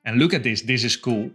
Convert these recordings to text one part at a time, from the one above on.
And look at this is cool.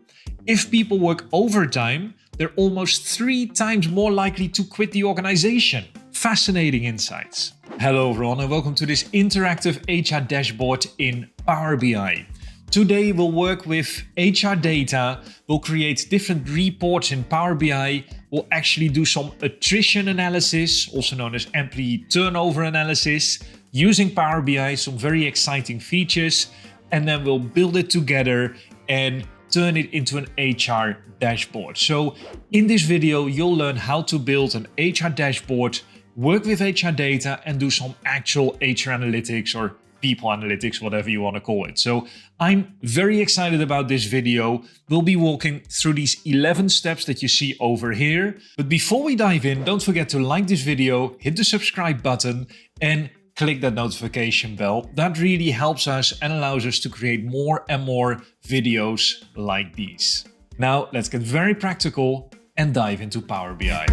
If people work overtime, they're almost 3 times more likely to quit the organization. Fascinating insights. Hello everyone and welcome to this interactive HR dashboard in Power BI. Today we'll work with HR data, we'll create different reports in Power BI, we'll actually do some attrition analysis, also known as employee turnover analysis, using Power BI, some very exciting features, and then we'll build it together and turn it into an HR dashboard. So in this video, you'll learn how to build an HR dashboard, work with HR data, and do some actual HR analytics or people analytics, whatever you want to call it. So I'm very excited about this video. We'll be walking through these 11 steps that you see over here. But before we dive in, don't forget to like this video, hit the subscribe button, and click that notification bell. That really helps us and allows us to create more and more videos like these. Now let's get very practical and dive into Power BI.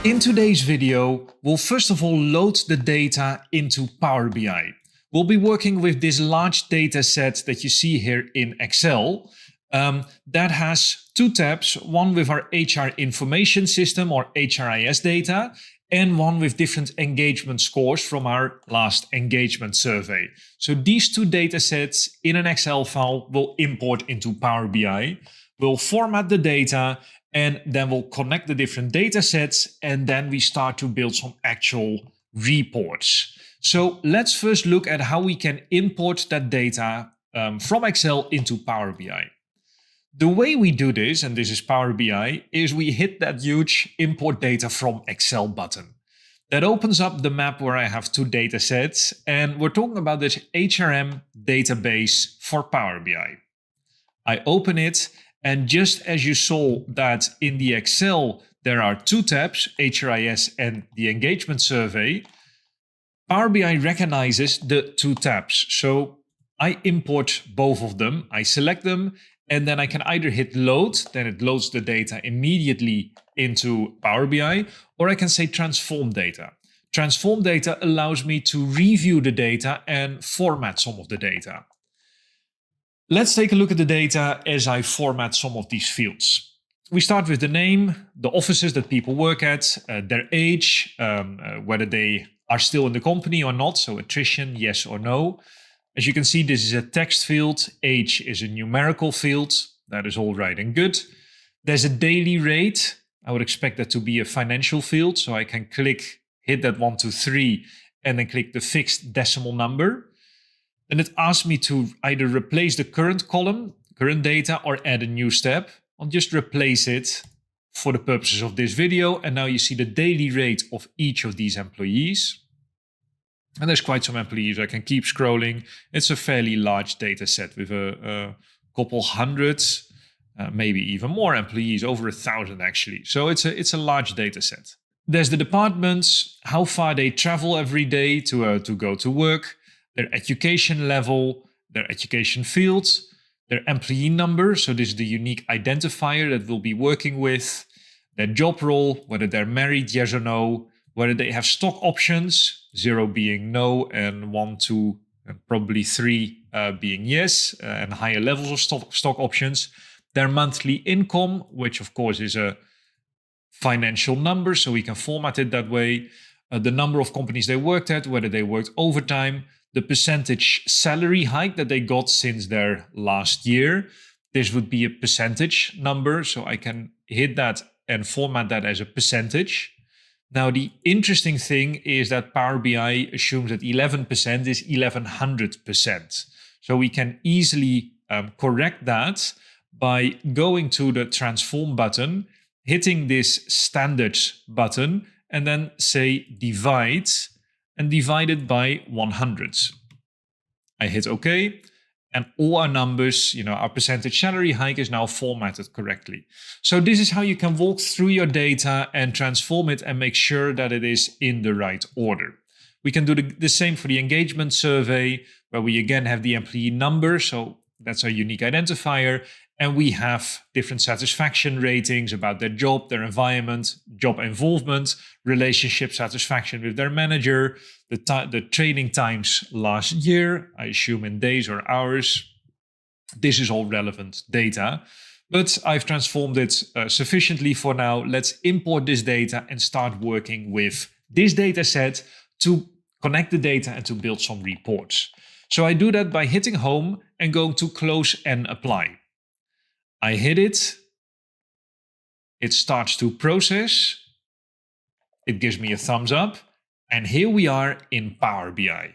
In today's video, we'll first of all load the data into Power BI. We'll be working with this large data set that you see here in Excel. That has 2 tabs, one with our HR information system or HRIS data, and one with different engagement scores from our last engagement survey. So these 2 data sets in an Excel file will import into Power BI. We'll format the data, and then we'll connect the different data sets, and then we start to build some actual reports. So let's first look at how we can import that data from Excel into Power BI. The way we do this, and this is Power BI, is we hit that huge import data from Excel button. That opens up the map where I have 2 data sets, and we're talking about this HRM database for Power BI. I open it, and just as you saw that in the Excel, there are 2 tabs, HRIS and the engagement survey, Power BI recognizes the 2 tabs. So I import both of them, I select them, and then I can either hit load, then it loads the data immediately into Power BI, or I can say transform data. Transform data allows me to review the data and format some of the data. Let's take a look at the data as I format some of these fields. We start with the name, the offices that people work at, their age, whether they are still in the company or not, so attrition, yes or no. As you can see, this is a text field, age is a numerical field, that is all right and good. There's a daily rate, I would expect that to be a financial field, so I can hit that 1, 2, 3, and then click the fixed decimal number. And it asks me to either replace the current column, current data, or add a new step. I'll just replace it for the purposes of this video. And now you see the daily rate of each of these employees. And there's quite some employees. I can keep scrolling. It's a fairly large data set with a couple hundreds, maybe even more employees, over 1,000 actually. So it's a large data set. There's the departments, how far they travel every day to go to work, their education level, their education fields, their employee number, so this is the unique identifier that we'll be working with, their job role, whether they're married, yes or no, whether they have stock options, 0 being no, and 1, 2, and probably 3 being yes, and higher levels of stock options, their monthly income, which of course is a financial number, so we can format it that way, the number of companies they worked at, whether they worked overtime, the percentage salary hike that they got since their last year. This would be a percentage number, so I can hit that and format that as a percentage. Now, the interesting thing is that Power BI assumes that 11% is 1100%. So we can easily correct that by going to the transform button, hitting this standard button, and then say divide, and divide it by 100. I hit OK, and all our numbers, our percentage salary hike is now formatted correctly. So this is how you can walk through your data and transform it and make sure that it is in the right order. We can do the same for the engagement survey, where we again have the employee number, so that's our unique identifier, And we have different satisfaction ratings about their job, their environment, job involvement, relationship satisfaction with their manager, the training times last year, I assume in days or hours. This is all relevant data, but I've transformed it sufficiently for now. Let's import this data and start working with this data set to connect the data and to build some reports. So I do that by hitting home and going to close and apply. I hit it. It starts to process. It gives me a thumbs up. And here we are in Power BI.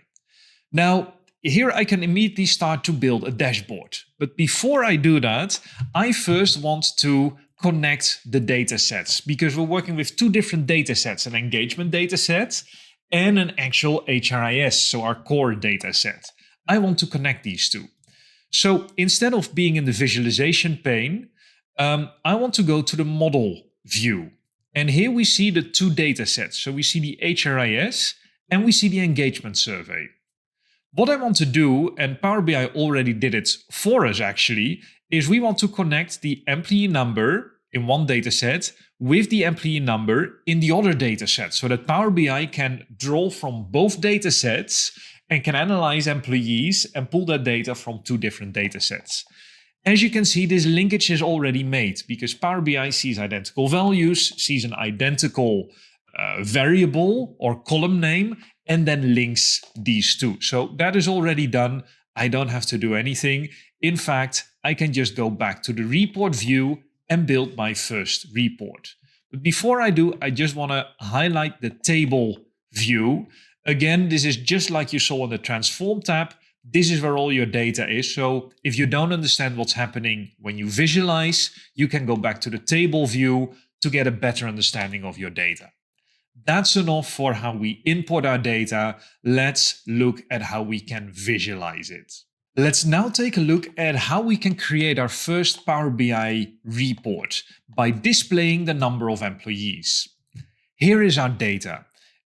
Now, here I can immediately start to build a dashboard. But before I do that, I first want to connect the data sets because we're working with two different data sets, an engagement data set and an actual HRIS, so our core data set. I want to connect these two. So instead of being in the visualization pane, I want to go to the model view. And here we see the two data sets. So we see the HRIS and we see the engagement survey. What I want to do, and Power BI already did it for us actually, is we want to connect the employee number in one data set with the employee number in the other data set so that Power BI can draw from both data sets and can analyze employees and pull that data from two different data sets. As you can see, this linkage is already made because Power BI sees identical values, sees an identical variable or column name, and then links these two. So that is already done. I don't have to do anything. In fact, I can just go back to the report view and build my first report. But before I do, I just want to highlight the table view. Again, this is just like you saw on the Transform tab. This is where all your data is. So if you don't understand what's happening when you visualize, you can go back to the table view to get a better understanding of your data. That's enough for how we import our data. Let's look at how we can visualize it. Let's now take a look at how we can create our first Power BI report by displaying the number of employees. Here is our data.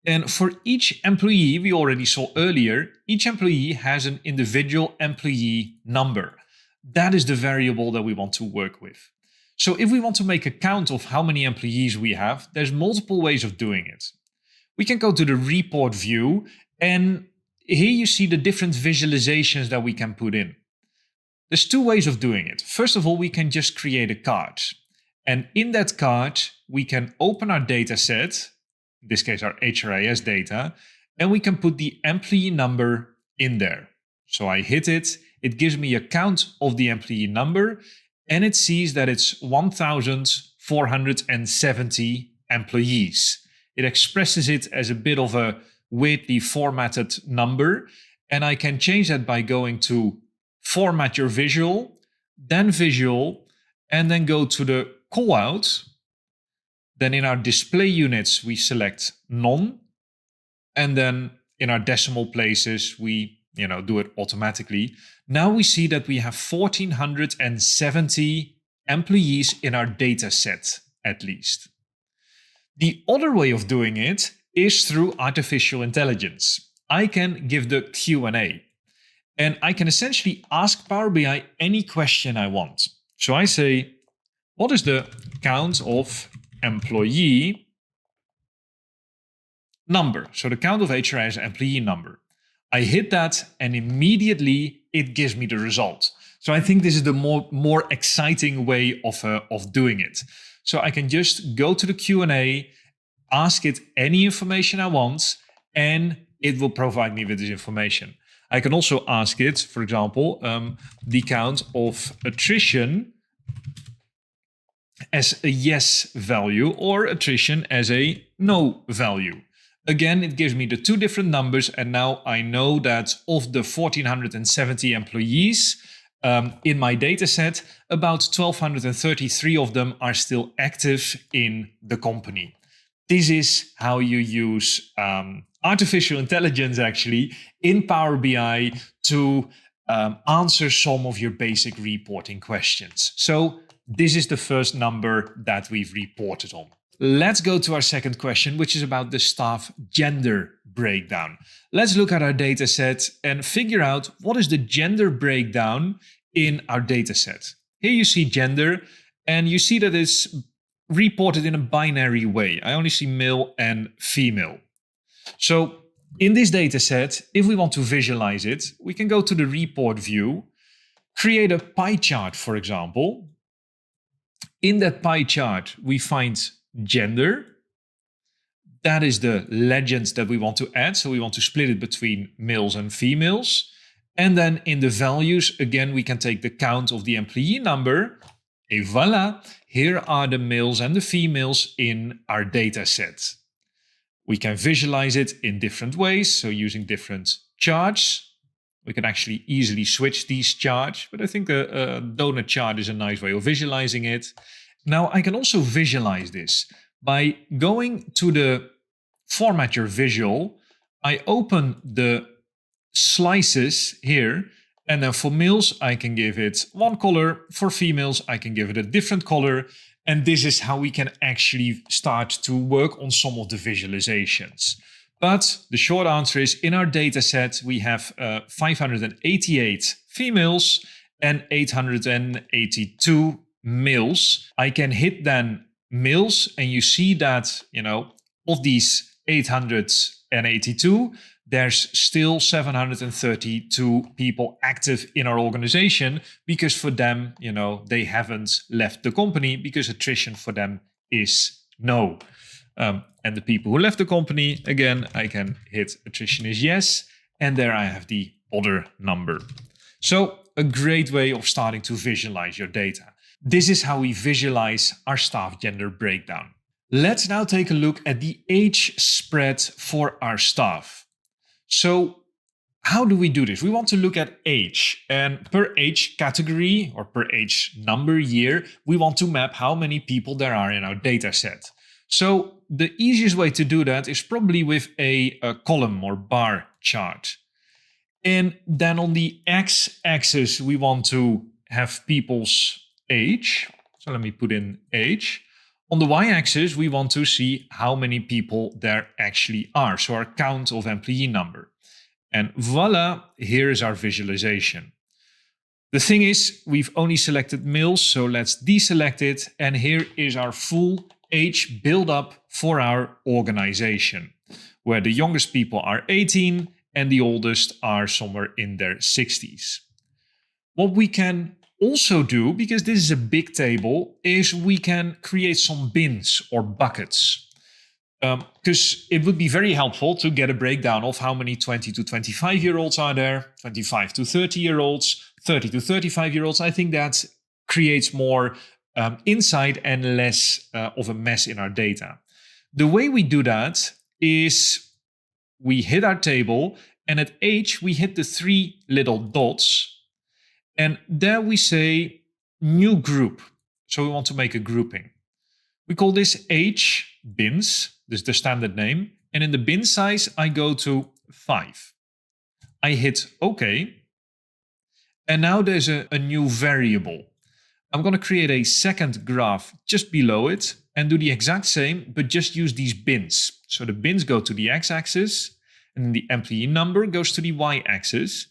And for each employee, we already saw earlier, each employee has an individual employee number. That is the variable that we want to work with. So if we want to make a count of how many employees we have, there's multiple ways of doing it. We can go to the report view, and here you see the different visualizations that we can put in. There's two ways of doing it. First of all, we can just create a card. And in that card, we can open our data set, in this case our HRIS data, and we can put the employee number in there. So I hit it, it gives me a count of the employee number, and it sees that it's 1,470 employees. It expresses it as a bit of a weirdly formatted number, and I can change that by going to Format Your Visual, then Visual, and then go to the callout. Then in our display units, we select None, and then in our decimal places, we do it automatically. Now we see that we have 1,470 employees in our data set, at least. The other way of doing it is through artificial intelligence. I can give the Q&A, and I can essentially ask Power BI any question I want. So I say, what is the count of employee number? So the count of HR is employee number. I hit that and immediately it gives me the result. So I think this is the more exciting way of doing it. So I can just go to the Q&A, ask it any information I want, and it will provide me with this information. I can also ask it, for example, the count of attrition as a yes value or attrition as a no value. Again, it gives me the two different numbers, and now I know that of the 1,470 employees in my dataset, about 1,233 of them are still active in the company. This is how you use artificial intelligence actually in Power BI to answer some of your basic reporting questions. So this is the first number that we've reported on. Let's go to our second question, which is about the staff gender breakdown. Let's look at our data set and figure out what is the gender breakdown in our data set. Here you see gender, and you see that it's reported in a binary way. I only see male and female. So in this data set, if we want to visualize it, we can go to the report view, create a pie chart, for example. In that pie chart, we find gender. That is the legend that we want to add. So we want to split it between males and females. And then in the values, again, we can take the count of the employee number. Et voila, here are the males and the females in our data set. We can visualize it in different ways, so using different charts. We can actually easily switch these charts, but I think a donut chart is a nice way of visualizing it. Now, I can also visualize this by going to the Format Your Visual. I open the slices here, and then for males, I can give it one color. For females, I can give it a different color. And this is how we can actually start to work on some of the visualizations. But the short answer is, in our data set, we have 588 females and 882 males. I can hit then males, and you see that, of these 882, there's still 732 people active in our organization, because for them, they haven't left the company, because attrition for them is no. And the people who left the company, again, I can hit attrition is yes, and there I have the other number. So a great way of starting to visualize your data. This is how we visualize our staff gender breakdown. Let's now take a look at the age spread for our staff. So how do we do this? We want to look at age, and per age category or per age number year, we want to map how many people there are in our data set. So the easiest way to do that is probably with a column or bar chart. And then on the x-axis, we want to have people's age. So let me put in age. On the y-axis, we want to see how many people there actually are, so our count of employee number. And voila, here is our visualization. The thing is, we've only selected males, so let's deselect it. And here is our full age build-up for our organization, where the youngest people are 18 and the oldest are somewhere in their 60s. What we can also do, because this is a big table, is we can create some bins or buckets. Because it would be very helpful to get a breakdown of how many 20 to 25-year-olds are there, 25 to 30-year-olds, 30 to 35-year-olds. I think that creates more insight and less of a mess in our data. The way we do that is we hit our table, and at age, we hit the three little dots. And there we say new group. So we want to make a grouping. We call this age bins. This is the standard name. And in the bin size, I go to 5. I hit OK. And now there's a new variable. I'm going to create a second graph just below it and do the exact same, but just use these bins. So the bins go to the x-axis, and the employee number goes to the y-axis.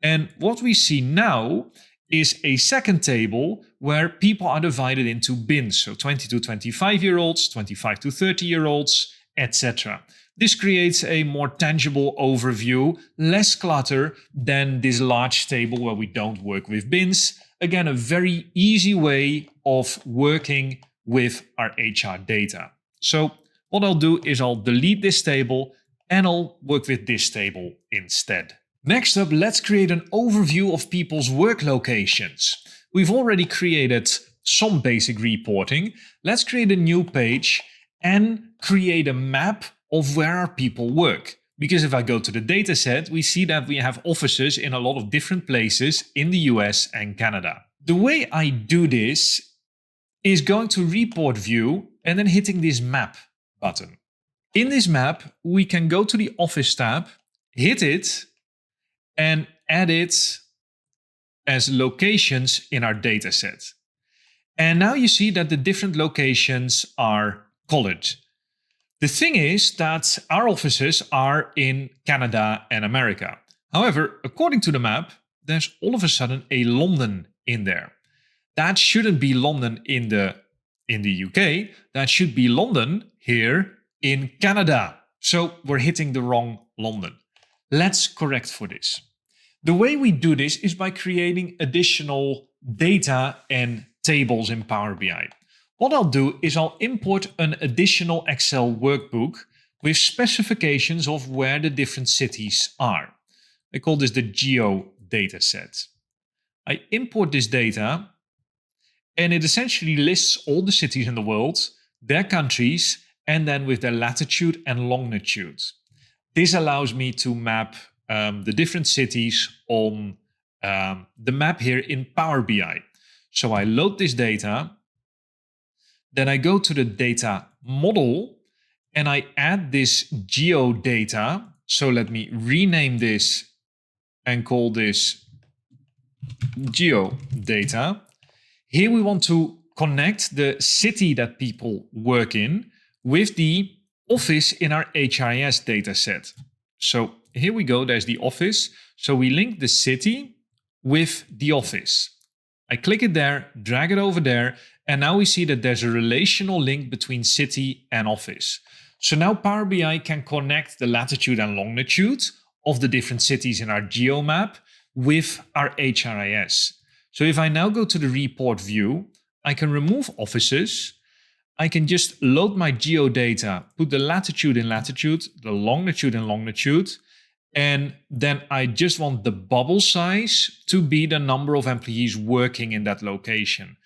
And what we see now is a second table where people are divided into bins. So 20 to 25-year-olds, 25 to 30-year-olds, etc. This creates a more tangible overview, less clutter than this large table where we don't work with bins. Again, a very easy way of working with our HR data. So what I'll do is I'll delete this table and I'll work with this table instead. Next up, let's create an overview of people's work locations. We've already created some basic reporting. Let's create a new page and create a map of where our people work. Because if I go to the dataset, we see that we have offices in a lot of different places in the US and Canada. The way I do this is going to report view and then hitting this map button. In this map, we can go to the office tab, hit it, and add it as locations in our dataset. And now you see that the different locations are colored. The thing is that our offices are in Canada and America. However, according to the map, there's all of a sudden a London in there. that shouldn't be London in the UK. That should be London here in Canada. So we're hitting the wrong London. Let's correct for this. The way we do this is by creating additional data and tables in Power BI. What I'll do is I'll import an additional Excel workbook with specifications of where the different cities are. I call this the geo data set. I import this data and it essentially lists all the cities in the world, their countries, and then with their latitude and longitude. This allows me to map the different cities on the map here in Power BI. So I load this data, then I go to the data model and I add this geo data. So let me rename this and call this geo data. Here we want to connect the city that people work in with the office in our HRIS data set. So here we go, there's the office. So we link the city with the office. I click it there, drag it over there, and now we see that there's a relational link between city and office. So now Power BI can connect the latitude and longitude of the different cities in our geo map with our HRIS. So if I now go to the report view, I can remove offices. I can just load my geo data, put the latitude in latitude, the longitude in longitude, and then I just want the bubble size to be the number of employees working in that location.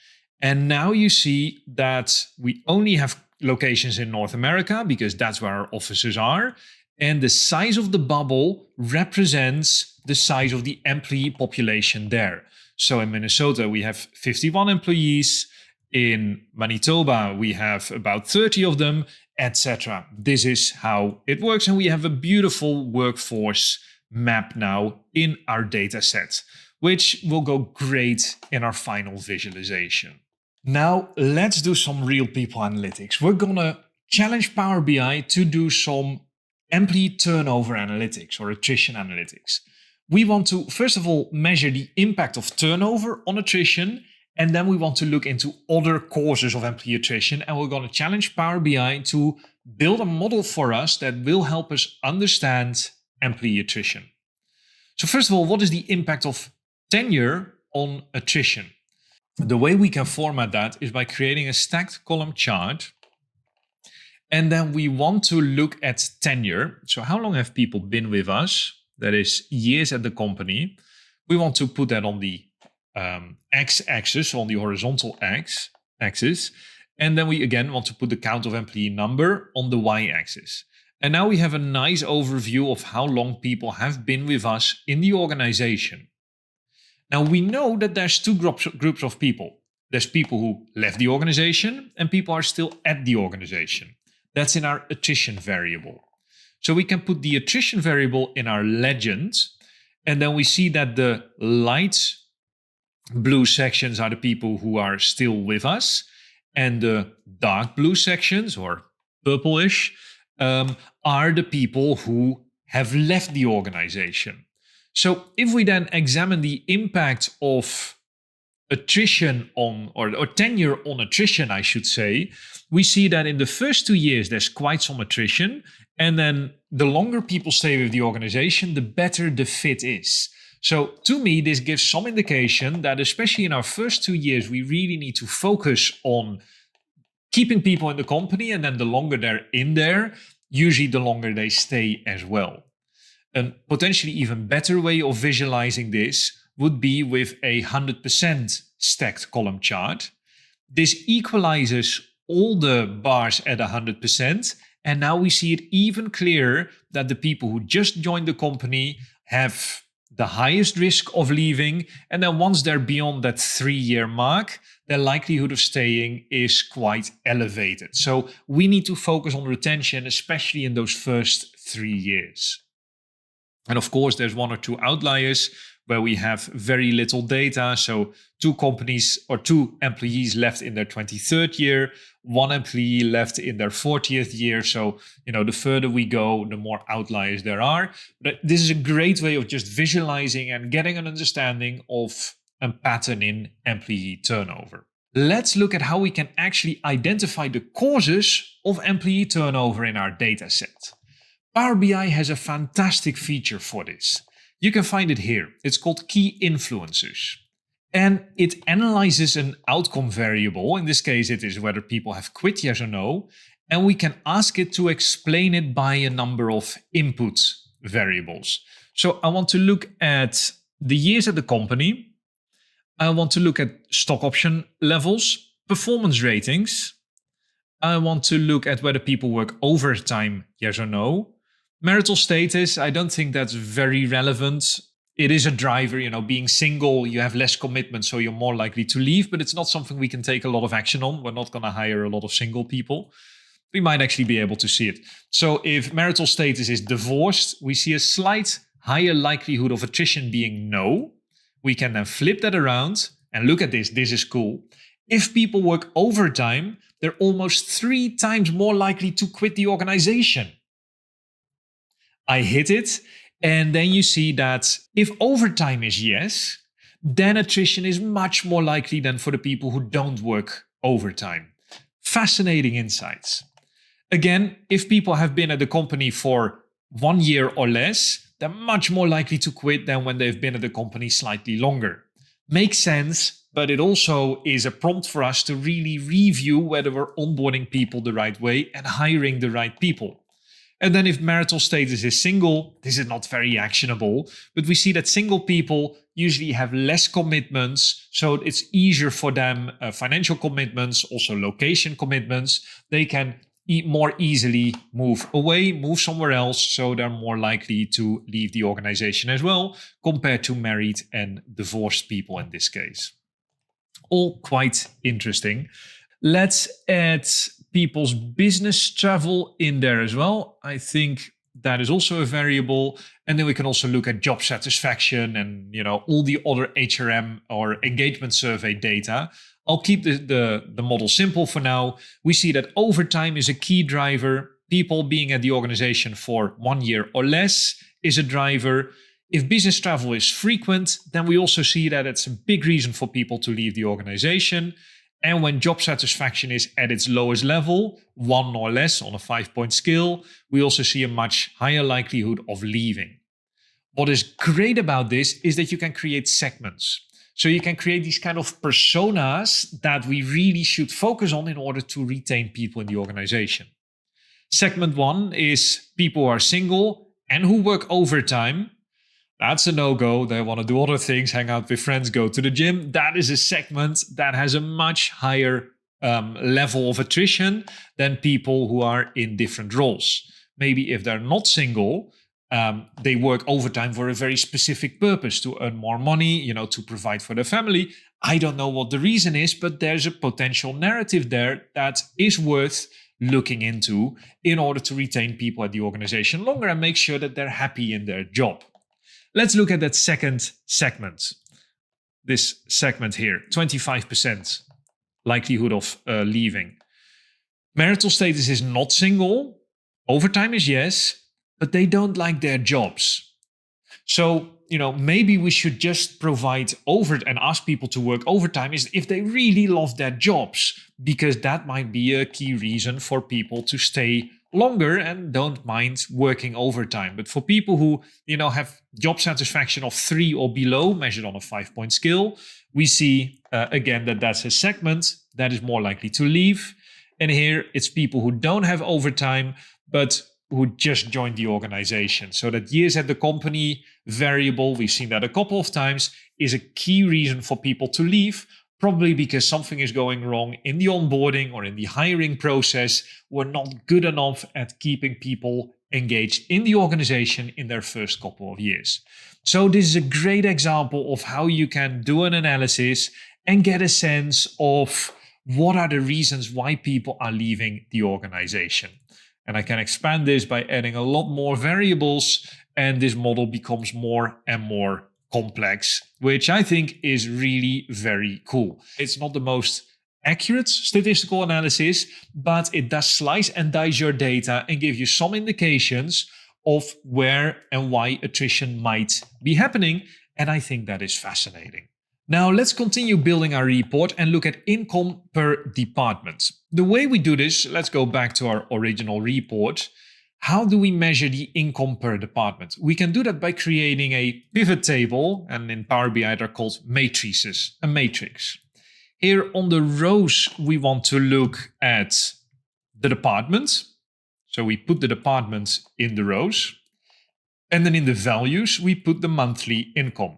And now you see that we only have locations in North America because that's where our offices are. And the size of the bubble represents the size of the employee population there. So in Minnesota, we have 51 employees. In Manitoba, we have about 30 of them, etc. This is how it works. And we have a beautiful workforce map now in our data set, which will go great in our final visualization. Now, let's do some real people analytics. We're going to challenge Power BI to do some employee turnover analytics or attrition analytics. We want to, first of all, measure the impact of turnover on attrition, and then we want to look into other causes of employee attrition, and we're going to challenge Power BI to build a model for us that will help us understand employee attrition. So first of all, what is the impact of tenure on attrition? The way we can format that is by creating a stacked column chart. And then we want to look at tenure. So how long have people been with us? That is years at the company. We want to put that on the x-axis, on the horizontal axis. And then we again want to put the count of employee number on the y-axis. And now we have a nice overview of how long people have been with us in the organization. Now we know that there's two groups of people. There's people who left the organization and people are still at the organization. That's in our attrition variable. So we can put the attrition variable in our legend, and then we see that the light blue sections are the people who are still with us, and the dark blue sections, or purplish, are the people who have left the organization. So if we then examine the impact of attrition on, or tenure on attrition, I should say, we see that in the first 2 years, there's quite some attrition. And then the longer people stay with the organization, the better the fit is. So to me, this gives some indication that especially in our first 2 years, we really need to focus on keeping people in the company. And then the longer they're in there, usually the longer they stay as well. A potentially even better way of visualizing this would be with a 100% stacked column chart. This equalizes all the bars at 100%. And now we see it even clearer that the people who just joined the company have the highest risk of leaving. And then once they're beyond that 3-year mark, their likelihood of staying is quite elevated. So we need to focus on retention, especially in those first 3 years. And of course, there's 1 or 2 outliers where we have very little data. So 2 companies or 2 employees left in their 23rd year, 1 employee left in their 40th year. So, the further we go, the more outliers there are. But this is a great way of just visualizing and getting an understanding of a pattern in employee turnover. Let's look at how we can actually identify the causes of employee turnover in our dataset. Power BI has a fantastic feature for this. You can find it here. It's called Key Influencers. And it analyzes an outcome variable. In this case, it is whether people have quit, yes or no. And we can ask it to explain it by a number of input variables. So I want to look at the years at the company. I want to look at stock option levels, performance ratings. I want to look at whether people work overtime, yes or no. Marital status, I don't think that's very relevant. It is a driver, being single, you have less commitment, so you're more likely to leave, but it's not something we can take a lot of action on. We're not going to hire a lot of single people. We might actually be able to see it. So if marital status is divorced, we see a slight higher likelihood of attrition being no. We can then flip that around and look at this. This is cool. If people work overtime, they're almost 3 times more likely to quit the organization. I hit it. And then you see that if overtime is yes, then attrition is much more likely than for the people who don't work overtime. Fascinating insights. Again, if people have been at the company for 1 year or less, they're much more likely to quit than when they've been at the company slightly longer. Makes sense, but it also is a prompt for us to really review whether we're onboarding people the right way and hiring the right people. And then if marital status is single, this is not very actionable, but we see that single people usually have less commitments, so it's easier for them, financial commitments, also location commitments. They can more easily move away, move somewhere else, so they're more likely to leave the organization as well, compared to married and divorced people in this case. All quite interesting. Let's add people's business travel in there as well. I think that is also a variable. And then we can also look at job satisfaction and all the other HRM or engagement survey data. I'll keep the model simple for now. We see that overtime is a key driver. People being at the organization for 1 year or less is a driver. If business travel is frequent, then we also see that it's a big reason for people to leave the organization. And when job satisfaction is at its lowest level, 1 or less on a 5-point scale, we also see a much higher likelihood of leaving. What is great about this is that you can create segments. So you can create these kind of personas that we really should focus on in order to retain people in the organization. Segment 1 is people who are single and who work overtime. That's a no-go. They want to do other things, hang out with friends, go to the gym. That is a segment that has a much higher level of attrition than people who are in different roles. Maybe if they're not single, they work overtime for a very specific purpose, to earn more money, to provide for their family. I don't know what the reason is, but there's a potential narrative there that is worth looking into in order to retain people at the organization longer and make sure that they're happy in their job. Let's look at that second segment. This segment here, 25% likelihood of leaving. Marital status is not single. Overtime is yes, but they don't like their jobs. So, maybe we should just provide and ask people to work overtime is if they really love their jobs, because that might be a key reason for people to stay longer and don't mind working overtime. But for people who, have job satisfaction of 3 or below, measured on a 5-point scale, we see again that that's a segment that is more likely to leave. And here it's people who don't have overtime, but who just joined the organization. So that years at the company variable, we've seen that a couple of times, is a key reason for people to leave. Probably because something is going wrong in the onboarding or in the hiring process. We're not good enough at keeping people engaged in the organization in their first couple of years. So this is a great example of how you can do an analysis and get a sense of what are the reasons why people are leaving the organization. And I can expand this by adding a lot more variables, and this model becomes more and more complex, which I think is really very cool. It's not the most accurate statistical analysis, but it does slice and dice your data and give you some indications of where and why attrition might be happening. And I think that is fascinating. Now let's continue building our report and look at income per department. The way we do this, let's go back to our original report. How do we measure the income per department? We can do that by creating a pivot table, and in Power BI they're called matrices, a matrix. Here on the rows, we want to look at the department. So we put the department in the rows. And then in the values, we put the monthly income.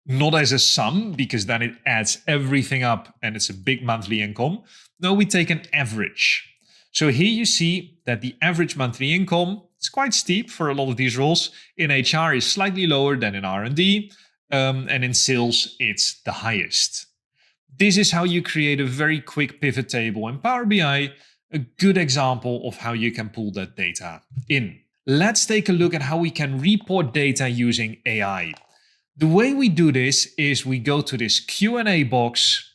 Not as a sum, because then it adds everything up and it's a big monthly income. No, we take an average. So here you see that the average monthly income is quite steep for a lot of these roles. In HR is slightly lower than in R&D, and in sales it's the highest. This is how you create a very quick pivot table in Power BI, a good example of how you can pull that data in. Let's take a look at how we can report data using AI. The way we do this is we go to this Q&A box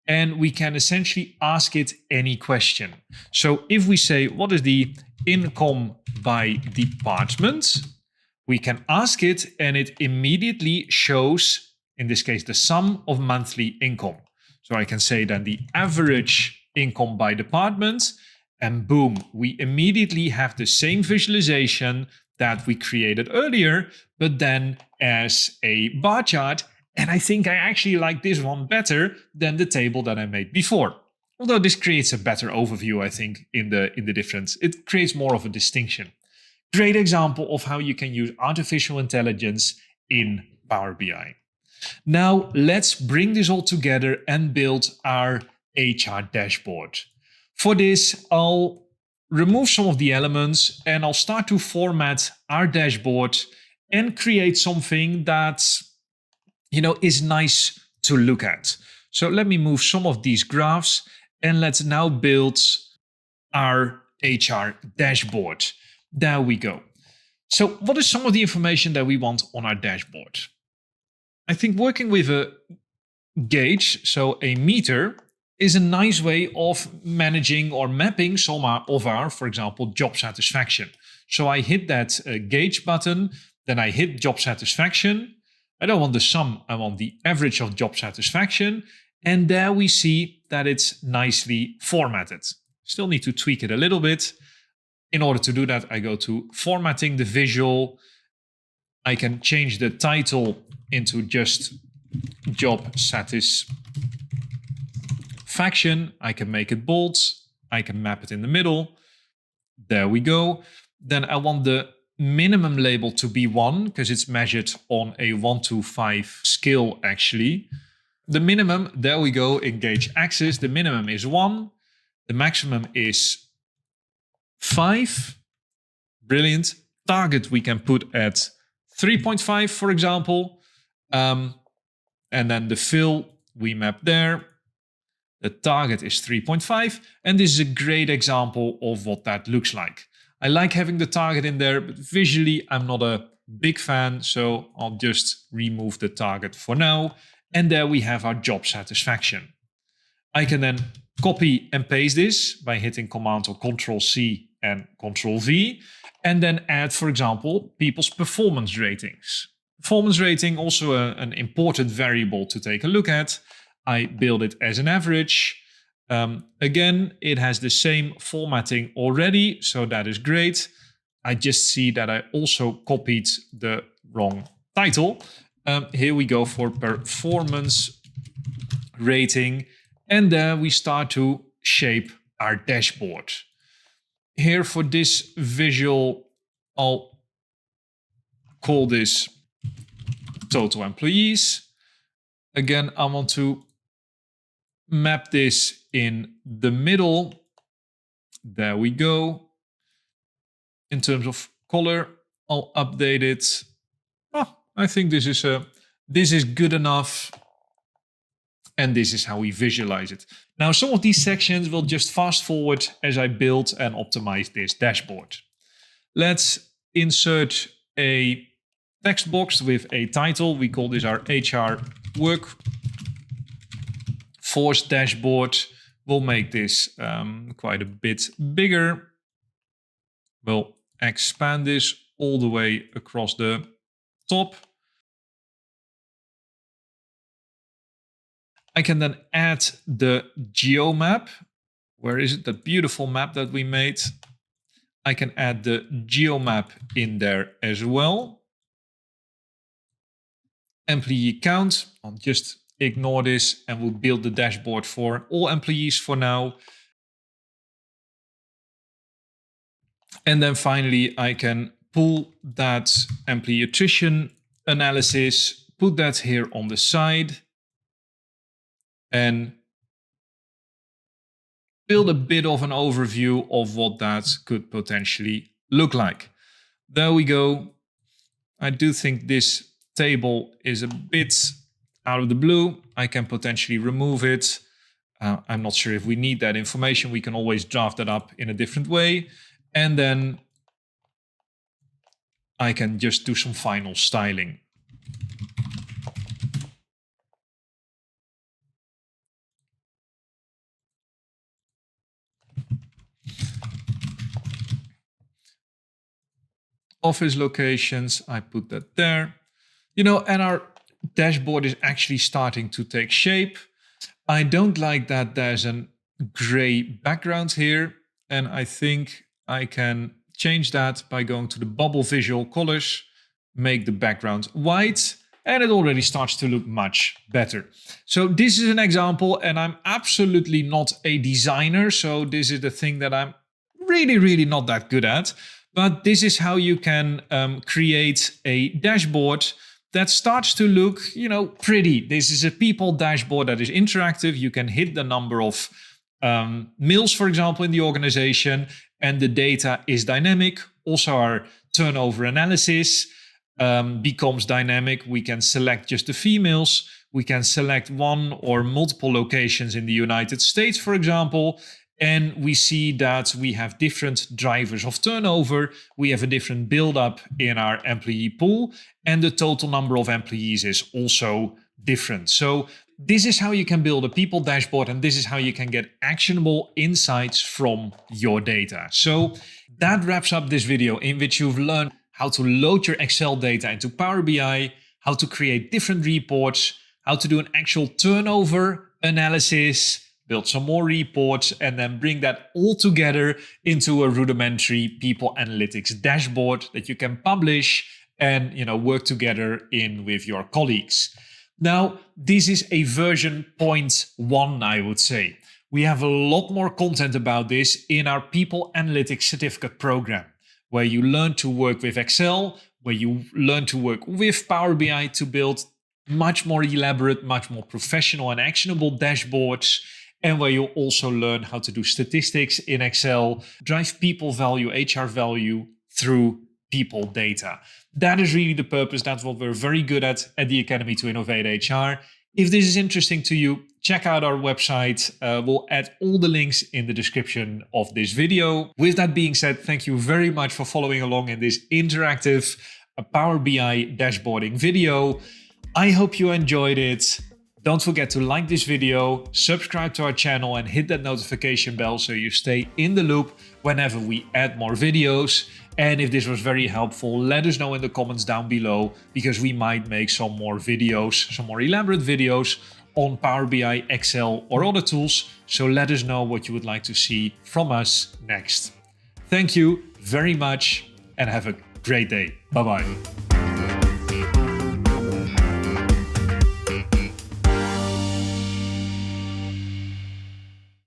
and we can essentially ask it any question. So if we say, what is the income by department? We can ask it and it immediately shows, in this case, the sum of monthly income. So I can say then the average income by department, and boom, we immediately have the same visualization that we created earlier, but then as a bar chart. And I think I actually like this one better than the table that I made before. Although this creates a better overview, I think, in the difference. It creates more of a distinction. Great example of how you can use artificial intelligence in Power BI. Now let's bring this all together and build our HR dashboard. For this, I'll remove some of the elements and I'll start to format our dashboard and create something that is nice to look at. So let me move some of these graphs and let's now build our HR dashboard. There we go. So what is some of the information that we want on our dashboard? I think working with a gauge, so a meter, is a nice way of managing or mapping some of our, for example, job satisfaction. So I hit that gauge button, then I hit job satisfaction. I don't want the sum, I want the average of job satisfaction. And there we see that it's nicely formatted. Still need to tweak it a little bit. In order to do that, I go to formatting the visual. I can change the title into just job satisfaction. I can make it bold. I can map it in the middle. There we go. Then I want the minimum label to be 1 because it's measured on a 1 to 5 scale actually. The minimum, there we go, in gauge axis, the minimum is 1. The maximum is 5. Brilliant. Target we can put at 3.5, for example. And then the fill we map there. The target is 3.5. And this is a great example of what that looks like. I like having the target in there, but visually I'm not a big fan, so I'll just remove the target for now. And there we have our job satisfaction. I can then copy and paste this by hitting Command or Control C and Control V, and then add, for example, people's performance ratings. Performance rating, also an important variable to take a look at. I build it as an average. Again, it has the same formatting already, so that is great. I just see that I also copied the wrong title. Here we go for performance rating, and then we start to shape our dashboard. Here for this visual, I'll call this total employees. Again, I want to map this in the middle. There we go. In terms of color, I'll update it. I think this is good enough. And this is how we visualize it. Now, some of these sections will just fast forward as I build and optimize this dashboard. Let's insert a text box with a title. We call this our HR workforce dashboard. We'll make this quite a bit bigger. We'll expand this all the way across the top. I can then add the geomap. Where is it? That beautiful map that we made. I can add the geomap in there as well. Employee count. I'll just ignore this and we'll build the dashboard for all employees for now. And then finally, I can pull that employee attrition analysis, put that here on the side, and build a bit of an overview of what that could potentially look like. There we go. I do think this table is a bit out of the blue. I can potentially remove it. I'm not sure if we need that information. We can always draft that up in a different way. And then I can just do some final styling. Office locations, I put that there. You know, and our dashboard is actually starting to take shape. I don't like that there's a gray background here, and I think I can change that by going to the bubble visual colors, make the background white, and it already starts to look much better. So this is an example, and I'm absolutely not a designer, so this is the thing that I'm really not that good at. But this is how you can create a dashboard that starts to look, you know, pretty. This is a people dashboard that is interactive. You can hit the number of meals, for example, in the organization, and the data is dynamic. Also, our turnover analysis becomes dynamic. We can select just the females. We can select one or multiple locations in the United States, for example. And we see that we have different drivers of turnover. We have a different build-up in our employee pool, and the total number of employees is also different. So this is how you can build a people dashboard, and this is how you can get actionable insights from your data. So that wraps up this video, in which you've learned how to load your Excel data into Power BI, how to create different reports, how to do an actual turnover analysis, build some more reports, and then bring that all together into a rudimentary people analytics dashboard that you can publish and, you know, work together in with your colleagues. Now, this is a version 0.1, I would say. We have a lot more content about this in our People Analytics Certificate program, where you learn to work with Excel, where you learn to work with Power BI to build much more elaborate, much more professional and actionable dashboards, and where you'll also learn how to do statistics in Excel, drive people value, HR value through people data. That is really the purpose. That's what we're very good at the Academy to Innovate HR. If this is interesting to you, check out our website. We'll add all the links in the description of this video. With that being said, thank you very much for following along in this interactive Power BI dashboarding video. I hope you enjoyed it. Don't forget to like this video, subscribe to our channel, and hit that notification bell so you stay in the loop whenever we add more videos. And if this was very helpful, let us know in the comments down below, because we might make some more videos, some more elaborate videos on Power BI, Excel, or other tools. So let us know what you would like to see from us next. Thank you very much and have a great day. Bye-bye.